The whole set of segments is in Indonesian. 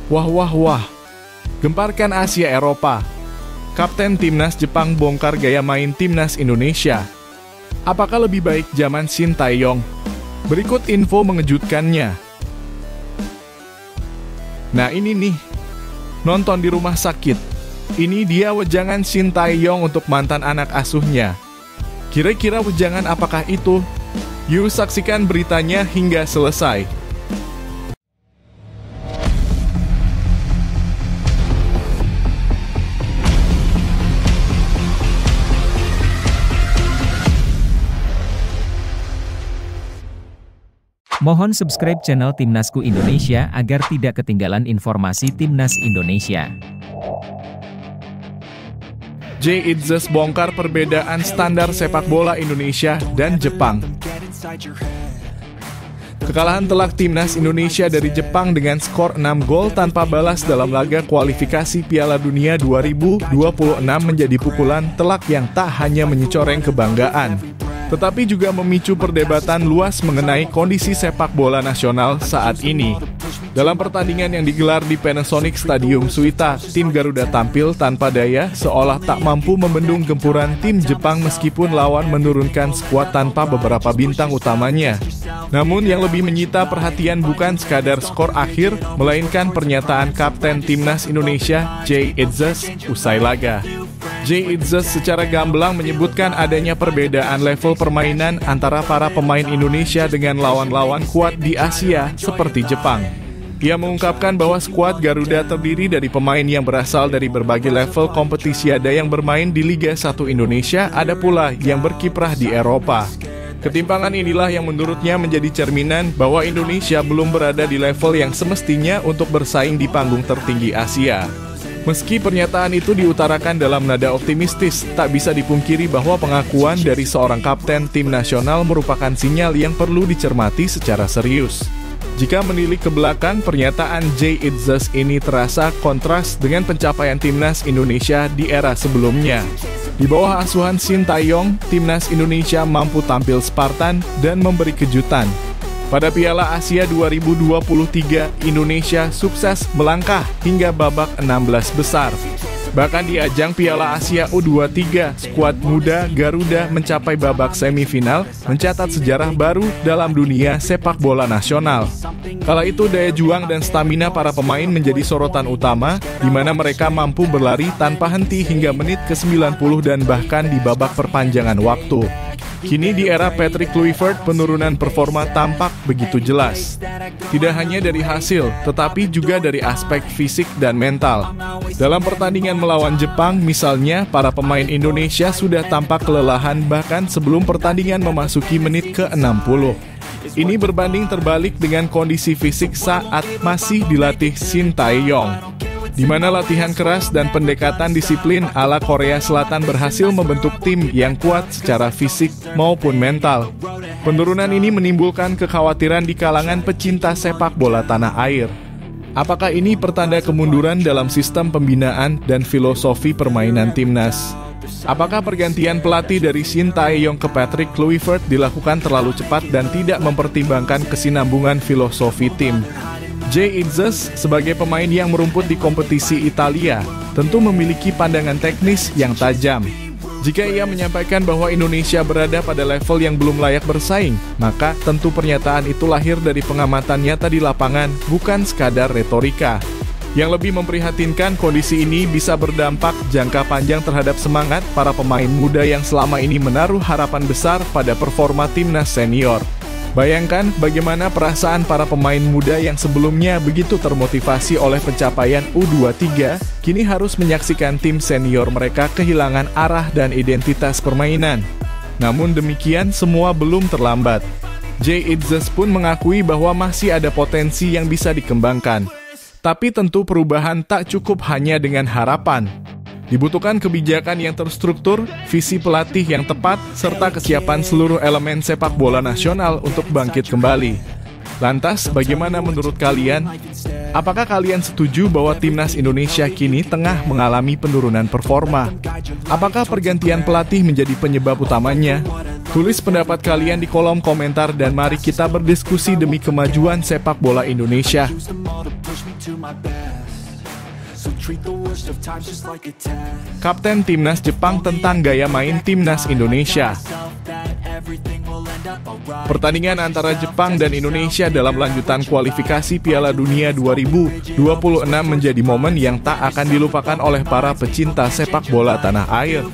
Wah wah wah, gemparkan Asia Eropa. Kapten Timnas Jepang bongkar gaya main Timnas Indonesia. Apakah lebih baik zaman Shin Tae-yong? Berikut info mengejutkannya. Nah ini nih, nonton di rumah sakit. Ini dia wejangan Shin Tae-yong untuk mantan anak asuhnya. Kira-kira wejangan apakah itu? Yuk saksikan beritanya hingga selesai. Mohon subscribe channel Timnasku Indonesia agar tidak ketinggalan informasi Timnas Indonesia. Jay Itzes bongkar perbedaan standar sepak bola Indonesia dan Jepang. Kekalahan telak Timnas Indonesia dari Jepang dengan skor 6 gol tanpa balas dalam laga kualifikasi Piala Dunia 2026 menjadi pukulan telak yang tak hanya menyecoreng kebanggaan, tetapi juga memicu perdebatan luas mengenai kondisi sepak bola nasional saat ini. Dalam pertandingan yang digelar di Panasonic Stadium Suita, tim Garuda tampil tanpa daya seolah tak mampu membendung gempuran tim Jepang meskipun lawan menurunkan skuad tanpa beberapa bintang utamanya. Namun yang lebih menyita perhatian bukan sekadar skor akhir, melainkan pernyataan Kapten Timnas Indonesia, Jay Itzes, usai laga. Jay Itzes secara gamblang menyebutkan adanya perbedaan level permainan antara para pemain Indonesia dengan lawan-lawan kuat di Asia seperti Jepang. Ia mengungkapkan bahwa skuad Garuda terdiri dari pemain yang berasal dari berbagai level kompetisi, ada yang bermain di Liga 1 Indonesia, ada pula yang berkiprah di Eropa. Ketimpangan inilah yang menurutnya menjadi cerminan bahwa Indonesia belum berada di level yang semestinya untuk bersaing di panggung tertinggi Asia. Meski pernyataan itu diutarakan dalam nada optimistis, tak bisa dipungkiri bahwa pengakuan dari seorang kapten tim nasional merupakan sinyal yang perlu dicermati secara serius. Jika menilik ke belakang, pernyataan Jay Itzes ini terasa kontras dengan pencapaian Timnas Indonesia di era sebelumnya. Di bawah asuhan Shin Tae-yong, Timnas Indonesia mampu tampil Spartan dan memberi kejutan. Pada Piala Asia 2023, Indonesia sukses melangkah hingga babak 16 besar. Bahkan di ajang Piala Asia U23, skuad muda Garuda mencapai babak semifinal, mencatat sejarah baru dalam dunia sepak bola nasional. Kala itu daya juang dan stamina para pemain menjadi sorotan utama, di mana mereka mampu berlari tanpa henti hingga menit ke-90 dan bahkan di babak perpanjangan waktu. Kini di era Patrick Kluivert, penurunan performa tampak begitu jelas. Tidak hanya dari hasil, tetapi juga dari aspek fisik dan mental. Dalam pertandingan melawan Jepang, misalnya, para pemain Indonesia sudah tampak kelelahan bahkan sebelum pertandingan memasuki menit ke-60. Ini berbanding terbalik dengan kondisi fisik saat masih dilatih Shin Tae-yong, di mana latihan keras dan pendekatan disiplin ala Korea Selatan berhasil membentuk tim yang kuat secara fisik maupun mental. Penurunan ini menimbulkan kekhawatiran di kalangan pecinta sepak bola tanah air. Apakah ini pertanda kemunduran dalam sistem pembinaan dan filosofi permainan timnas? Apakah pergantian pelatih dari Shin Tae-yong ke Patrick Kluivert dilakukan terlalu cepat dan tidak mempertimbangkan kesinambungan filosofi tim? Jay Itzes sebagai pemain yang merumput di kompetisi Italia tentu memiliki pandangan teknis yang tajam. Jika ia menyampaikan bahwa Indonesia berada pada level yang belum layak bersaing, maka tentu pernyataan itu lahir dari pengamatan nyata di lapangan, bukan sekadar retorika. Yang lebih memprihatinkan, kondisi ini bisa berdampak jangka panjang terhadap semangat para pemain muda yang selama ini menaruh harapan besar pada performa timnas senior. Bayangkan bagaimana perasaan para pemain muda yang sebelumnya begitu termotivasi oleh pencapaian U23, kini harus menyaksikan tim senior mereka kehilangan arah dan identitas permainan. Namun demikian, semua belum terlambat. Jay Itzes pun mengakui bahwa masih ada potensi yang bisa dikembangkan. Tapi tentu perubahan tak cukup hanya dengan harapan. Dibutuhkan kebijakan yang terstruktur, visi pelatih yang tepat, serta kesiapan seluruh elemen sepak bola nasional untuk bangkit kembali. Lantas, bagaimana menurut kalian? Apakah kalian setuju bahwa timnas Indonesia kini tengah mengalami penurunan performa? Apakah pergantian pelatih menjadi penyebab utamanya? Tulis pendapat kalian di kolom komentar dan mari kita berdiskusi demi kemajuan sepak bola Indonesia. Kapten Timnas Jepang tentang gaya main Timnas Indonesia. Pertandingan antara Jepang dan Indonesia dalam lanjutan kualifikasi Piala Dunia 2026 menjadi momen yang tak akan dilupakan oleh para pecinta sepak bola tanah air.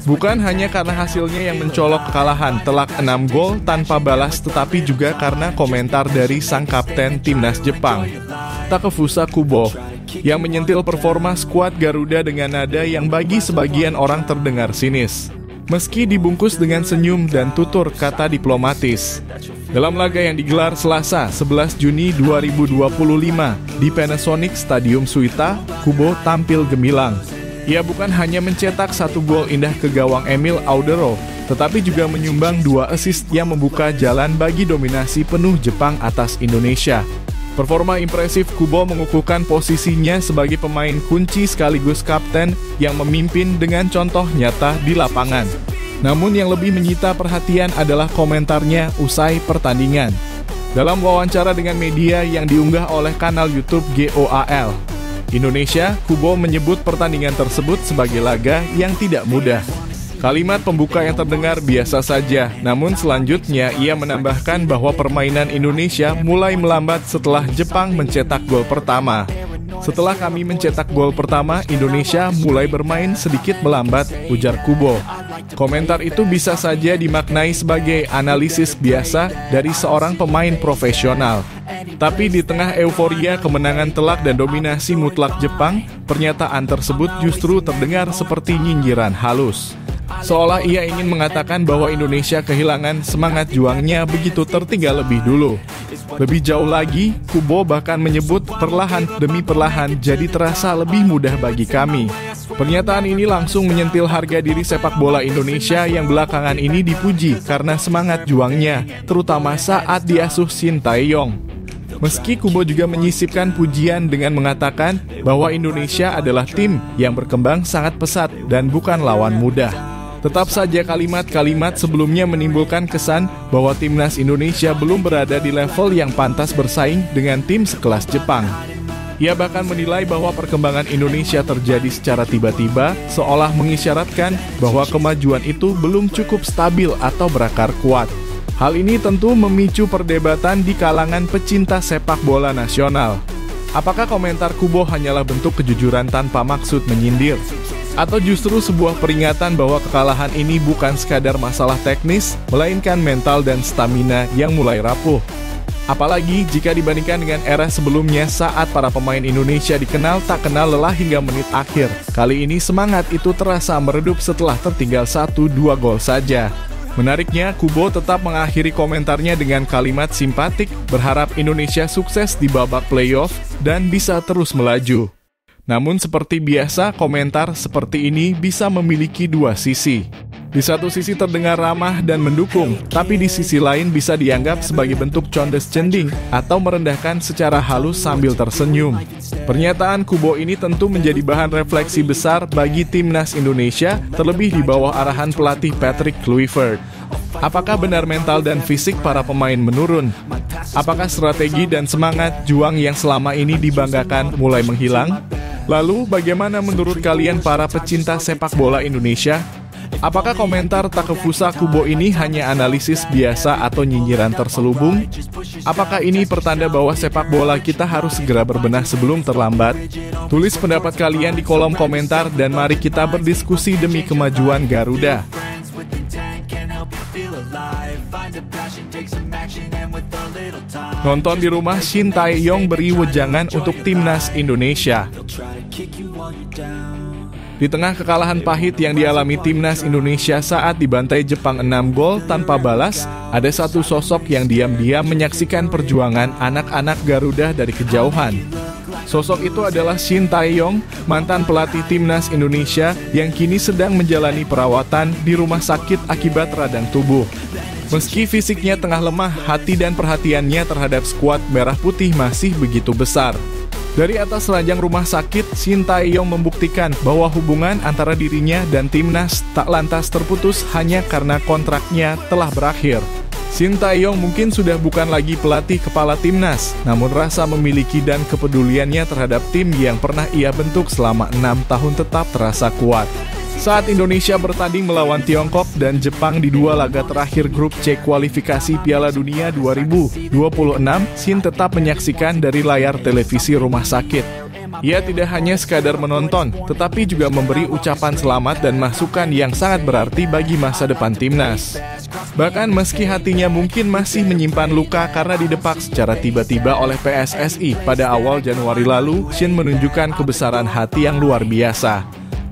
Bukan hanya karena hasilnya yang mencolok kekalahan telak 6 gol tanpa balas, tetapi juga karena komentar dari sang kapten Timnas Jepang, Takefusa Kubo, yang menyentil performa skuad Garuda dengan nada yang bagi sebagian orang terdengar sinis. Meski dibungkus dengan senyum dan tutur kata diplomatis. Dalam laga yang digelar Selasa 11 Juni 2025 di Panasonic Stadium Suita, Kubo tampil gemilang. Ia bukan hanya mencetak 1 gol indah ke gawang Emil Audero, tetapi juga menyumbang 2 assist yang membuka jalan bagi dominasi penuh Jepang atas Indonesia. Performa impresif Kubo mengukuhkan posisinya sebagai pemain kunci sekaligus kapten yang memimpin dengan contoh nyata di lapangan. Namun yang lebih menyita perhatian adalah komentarnya usai pertandingan. Dalam wawancara dengan media yang diunggah oleh kanal YouTube GOAL Indonesia, Kubo menyebut pertandingan tersebut sebagai laga yang tidak mudah. Kalimat pembuka yang terdengar biasa saja, namun selanjutnya ia menambahkan bahwa permainan Indonesia mulai melambat setelah Jepang mencetak gol pertama. Setelah kami mencetak gol pertama, Indonesia mulai bermain sedikit melambat, ujar Kubo. Komentar itu bisa saja dimaknai sebagai analisis biasa dari seorang pemain profesional. Tapi di tengah euforia kemenangan telak dan dominasi mutlak Jepang, pernyataan tersebut justru terdengar seperti nyinyiran halus. Seolah ia ingin mengatakan bahwa Indonesia kehilangan semangat juangnya begitu tertinggal lebih dulu. Lebih jauh lagi, Kubo bahkan menyebut perlahan demi perlahan jadi terasa lebih mudah bagi kami. Pernyataan ini langsung menyentil harga diri sepak bola Indonesia yang belakangan ini dipuji karena semangat juangnya, terutama saat diasuh Shin Tae-yong. Meski Kubo juga menyisipkan pujian dengan mengatakan bahwa Indonesia adalah tim yang berkembang sangat pesat dan bukan lawan mudah. Tetap saja kalimat-kalimat sebelumnya menimbulkan kesan bahwa Timnas Indonesia belum berada di level yang pantas bersaing dengan tim sekelas Jepang. Ia bahkan menilai bahwa perkembangan Indonesia terjadi secara tiba-tiba, seolah mengisyaratkan bahwa kemajuan itu belum cukup stabil atau berakar kuat. Hal ini tentu memicu perdebatan di kalangan pecinta sepak bola nasional. Apakah komentar Kubo hanyalah bentuk kejujuran tanpa maksud menyindir? Atau justru sebuah peringatan bahwa kekalahan ini bukan sekadar masalah teknis, melainkan mental dan stamina yang mulai rapuh? Apalagi jika dibandingkan dengan era sebelumnya saat para pemain Indonesia dikenal tak kenal lelah hingga menit akhir. Kali ini semangat itu terasa meredup setelah tertinggal 1-2 gol saja. Menariknya, Kubo tetap mengakhiri komentarnya dengan kalimat simpatik, berharap Indonesia sukses di babak playoff dan bisa terus melaju. Namun seperti biasa, komentar seperti ini bisa memiliki dua sisi. Di satu sisi terdengar ramah dan mendukung, tapi di sisi lain bisa dianggap sebagai bentuk condescending atau merendahkan secara halus sambil tersenyum. Pernyataan Kubo ini tentu menjadi bahan refleksi besar bagi Timnas Indonesia, terlebih di bawah arahan pelatih Patrick Kluivert. Apakah benar mental dan fisik para pemain menurun? Apakah strategi dan semangat juang yang selama ini dibanggakan mulai menghilang? Lalu, bagaimana menurut kalian para pecinta sepak bola Indonesia? Apakah komentar Takefusa Kubo ini hanya analisis biasa atau nyinyiran terselubung? Apakah ini pertanda bahwa sepak bola kita harus segera berbenah sebelum terlambat? Tulis pendapat kalian di kolom komentar dan mari kita berdiskusi demi kemajuan Garuda. Nonton di rumah, Shin Tae-yong beri wejangan untuk Timnas Indonesia. Di tengah kekalahan pahit yang dialami Timnas Indonesia saat dibantai Jepang 6 gol tanpa balas, ada satu sosok yang diam-diam menyaksikan perjuangan anak-anak Garuda dari kejauhan. Sosok itu adalah Shin Tae-yong, mantan pelatih Timnas Indonesia yang kini sedang menjalani perawatan di rumah sakit akibat radang tubuh. Meski fisiknya tengah lemah, hati dan perhatiannya terhadap skuad merah putih masih begitu besar. Dari atas ranjang rumah sakit, Shin Tae-yong membuktikan bahwa hubungan antara dirinya dan Timnas tak lantas terputus hanya karena kontraknya telah berakhir. Shin Tae-yong mungkin sudah bukan lagi pelatih kepala timnas, namun rasa memiliki dan kepeduliannya terhadap tim yang pernah ia bentuk selama 6 tahun tetap terasa kuat. Saat Indonesia bertanding melawan Tiongkok dan Jepang di 2 laga terakhir grup C kualifikasi Piala Dunia 2026, Shin tetap menyaksikan dari layar televisi rumah sakit. Ia tidak hanya sekadar menonton, tetapi juga memberi ucapan selamat dan masukan yang sangat berarti bagi masa depan timnas. Bahkan meski hatinya mungkin masih menyimpan luka karena didepak secara tiba-tiba oleh PSSI pada awal Januari lalu, Shin menunjukkan kebesaran hati yang luar biasa.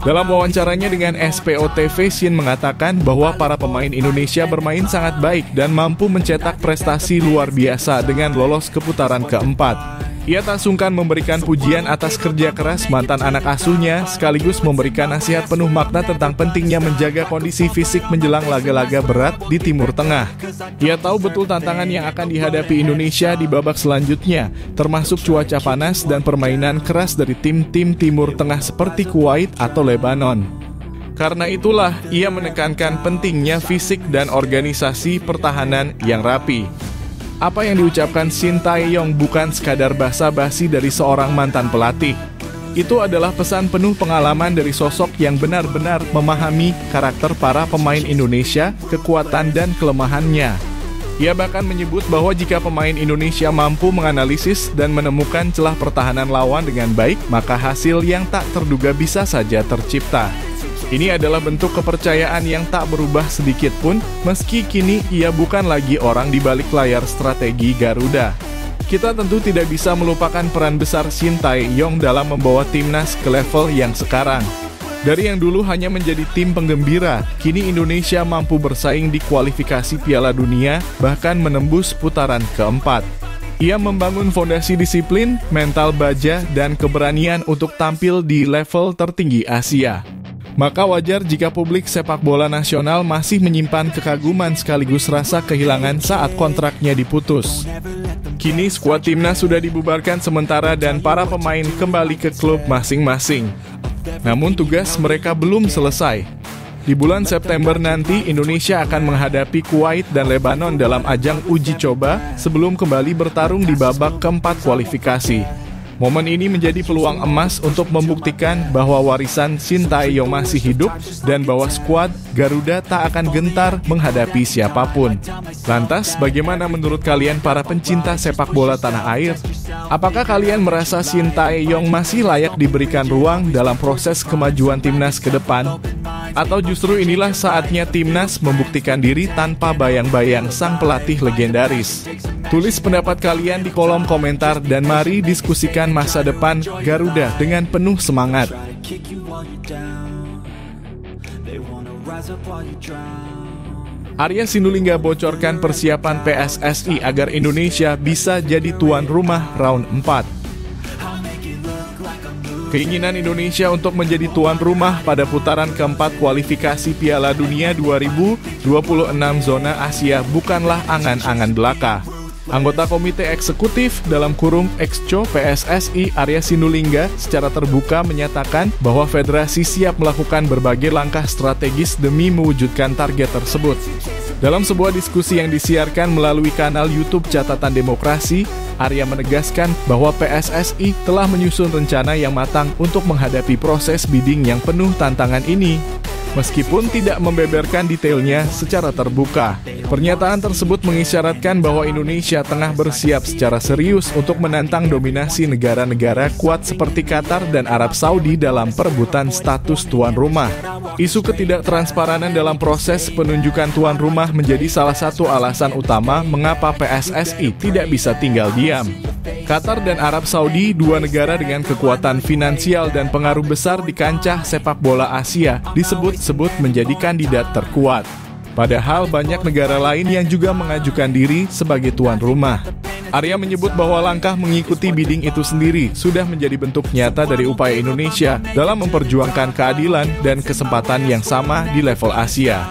Dalam wawancaranya dengan SPO TV, Shin mengatakan bahwa para pemain Indonesia bermain sangat baik dan mampu mencetak prestasi luar biasa dengan lolos ke putaran keempat. Ia tak sungkan memberikan pujian atas kerja keras mantan anak asuhnya, sekaligus memberikan nasihat penuh makna tentang pentingnya menjaga kondisi fisik menjelang laga-laga berat di Timur Tengah. Ia tahu betul tantangan yang akan dihadapi Indonesia di babak selanjutnya, termasuk cuaca panas dan permainan keras dari tim-tim Timur Tengah seperti Kuwait atau Lebanon. Karena itulah, ia menekankan pentingnya fisik dan organisasi pertahanan yang rapi. Apa yang diucapkan Shin Tae-yong bukan sekadar basa-basi dari seorang mantan pelatih. Itu adalah pesan penuh pengalaman dari sosok yang benar-benar memahami karakter para pemain Indonesia, kekuatan dan kelemahannya. Ia bahkan menyebut bahwa jika pemain Indonesia mampu menganalisis dan menemukan celah pertahanan lawan dengan baik, maka hasil yang tak terduga bisa saja tercipta. Ini adalah bentuk kepercayaan yang tak berubah sedikit pun, meski kini ia bukan lagi orang di balik layar strategi Garuda. Kita tentu tidak bisa melupakan peran besar Shin Tae-yong dalam membawa timnas ke level yang sekarang. Dari yang dulu hanya menjadi tim penggembira, kini Indonesia mampu bersaing di kualifikasi Piala Dunia, bahkan menembus putaran keempat. Ia membangun fondasi disiplin, mental baja, dan keberanian untuk tampil di level tertinggi Asia. Maka wajar jika publik sepak bola nasional masih menyimpan kekaguman sekaligus rasa kehilangan saat kontraknya diputus. Kini skuad timnas sudah dibubarkan sementara dan para pemain kembali ke klub masing-masing. Namun tugas mereka belum selesai. Di bulan September nanti, Indonesia akan menghadapi Kuwait dan Lebanon dalam ajang uji coba sebelum kembali bertarung di babak keempat kualifikasi. Momen ini menjadi peluang emas untuk membuktikan bahwa warisan Shin Tae-yong masih hidup dan bahwa skuad Garuda tak akan gentar menghadapi siapapun. Lantas, bagaimana menurut kalian para pencinta sepak bola tanah air? Apakah kalian merasa Shin Tae-yong masih layak diberikan ruang dalam proses kemajuan timnas ke depan? Atau justru inilah saatnya timnas membuktikan diri tanpa bayang-bayang sang pelatih legendaris? Tulis pendapat kalian di kolom komentar dan mari diskusikan masa depan Garuda dengan penuh semangat. Arya Sinulinga bocorkan persiapan PSSI agar Indonesia bisa jadi tuan rumah round 4. Keinginan Indonesia untuk menjadi tuan rumah pada putaran keempat kualifikasi Piala Dunia 2026 zona Asia bukanlah angan-angan belaka. Anggota Komite Eksekutif (Exco) PSSI Arya Sinulinga secara terbuka menyatakan bahwa federasi siap melakukan berbagai langkah strategis demi mewujudkan target tersebut. Dalam sebuah diskusi yang disiarkan melalui kanal YouTube Catatan Demokrasi, Arya menegaskan bahwa PSSI telah menyusun rencana yang matang untuk menghadapi proses bidding yang penuh tantangan ini. Meskipun tidak membeberkan detailnya secara terbuka, pernyataan tersebut mengisyaratkan bahwa Indonesia tengah bersiap secara serius untuk menantang dominasi negara-negara kuat seperti Qatar dan Arab Saudi dalam perebutan status tuan rumah. Isu ketidaktransparan dalam proses penunjukan tuan rumah menjadi salah satu alasan utama mengapa PSSI tidak bisa tinggal diam. Qatar dan Arab Saudi, dua negara dengan kekuatan finansial dan pengaruh besar di kancah sepak bola Asia, disebut-sebut menjadi kandidat terkuat. Padahal banyak negara lain yang juga mengajukan diri sebagai tuan rumah. Arya menyebut bahwa langkah mengikuti bidding itu sendiri sudah menjadi bentuk nyata dari upaya Indonesia dalam memperjuangkan keadilan dan kesempatan yang sama di level Asia.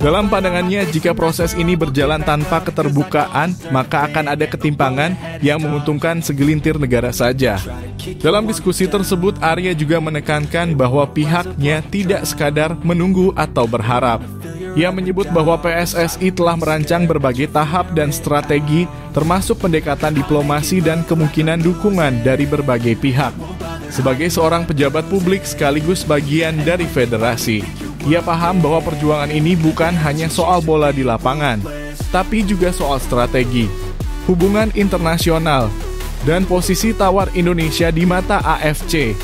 Dalam pandangannya, jika proses ini berjalan tanpa keterbukaan, maka akan ada ketimpangan yang menguntungkan segelintir negara saja. Dalam diskusi tersebut, Arya juga menekankan bahwa pihaknya tidak sekadar menunggu atau berharap. Ia menyebut bahwa PSSI telah merancang berbagai tahap dan strategi, termasuk pendekatan diplomasi dan kemungkinan dukungan dari berbagai pihak. Sebagai seorang pejabat publik sekaligus bagian dari federasi, ia paham bahwa perjuangan ini bukan hanya soal bola di lapangan, tapi juga soal strategi, hubungan internasional, dan posisi tawar Indonesia di mata AFC.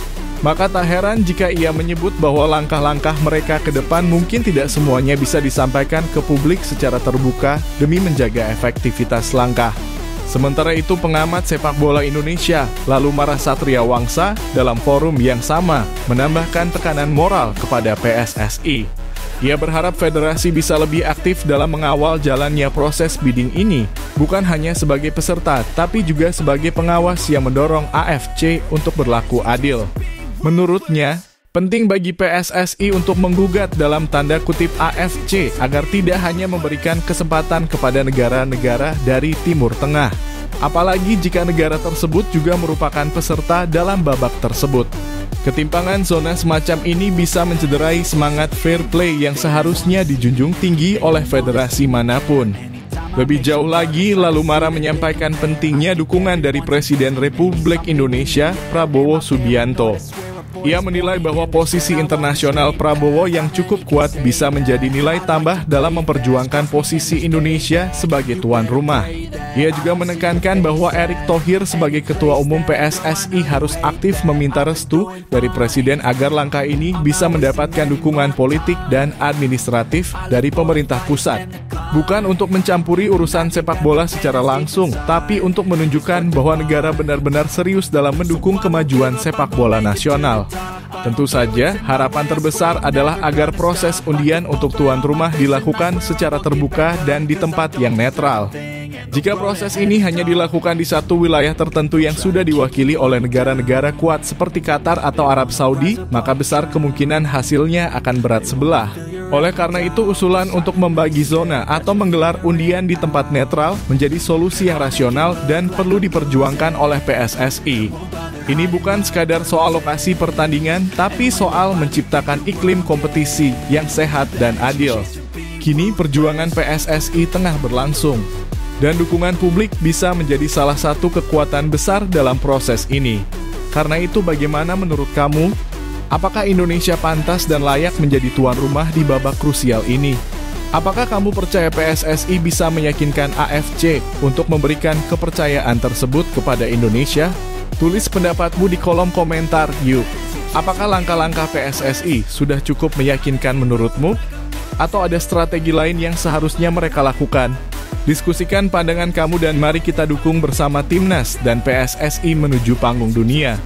Maka tak heran jika ia menyebut bahwa langkah-langkah mereka ke depan mungkin tidak semuanya bisa disampaikan ke publik secara terbuka demi menjaga efektivitas langkah. Sementara itu pengamat sepak bola Indonesia, Lalumara Satria Wangsa, dalam forum yang sama, menambahkan tekanan moral kepada PSSI. Ia berharap federasi bisa lebih aktif dalam mengawal jalannya proses bidding ini, bukan hanya sebagai peserta, tapi juga sebagai pengawas yang mendorong AFC untuk berlaku adil. Menurutnya, penting bagi PSSI untuk menggugat dalam tanda kutip AFC agar tidak hanya memberikan kesempatan kepada negara-negara dari Timur Tengah. Apalagi jika negara tersebut juga merupakan peserta dalam babak tersebut. Ketimpangan zona semacam ini bisa mencederai semangat fair play yang seharusnya dijunjung tinggi oleh federasi manapun. Lebih jauh lagi, Lalumara menyampaikan pentingnya dukungan dari Presiden Republik Indonesia, Prabowo Subianto. Ia menilai bahwa posisi internasional Prabowo yang cukup kuat bisa menjadi nilai tambah dalam memperjuangkan posisi Indonesia sebagai tuan rumah. Ia juga menekankan bahwa Erick Thohir sebagai Ketua Umum PSSI harus aktif meminta restu dari Presiden agar langkah ini bisa mendapatkan dukungan politik dan administratif dari pemerintah pusat. Bukan untuk mencampuri urusan sepak bola secara langsung, tapi untuk menunjukkan bahwa negara benar-benar serius dalam mendukung kemajuan sepak bola nasional. Tentu saja, harapan terbesar adalah agar proses undian untuk tuan rumah dilakukan secara terbuka dan di tempat yang netral. Jika proses ini hanya dilakukan di satu wilayah tertentu yang sudah diwakili oleh negara-negara kuat seperti Qatar atau Arab Saudi, maka besar kemungkinan hasilnya akan berat sebelah. Oleh karena itu, usulan untuk membagi zona atau menggelar undian di tempat netral menjadi solusi yang rasional dan perlu diperjuangkan oleh PSSI. Ini bukan sekadar soal lokasi pertandingan, tapi soal menciptakan iklim kompetisi yang sehat dan adil. Kini perjuangan PSSI tengah berlangsung, dan dukungan publik bisa menjadi salah satu kekuatan besar dalam proses ini. Karena itu, bagaimana menurut kamu? Apakah Indonesia pantas dan layak menjadi tuan rumah di babak krusial ini? Apakah kamu percaya PSSI bisa meyakinkan AFC untuk memberikan kepercayaan tersebut kepada Indonesia? Tulis pendapatmu di kolom komentar yuk. Apakah langkah-langkah PSSI sudah cukup meyakinkan menurutmu? Atau ada strategi lain yang seharusnya mereka lakukan? Diskusikan pandangan kamu dan mari kita dukung bersama Timnas dan PSSI menuju panggung dunia.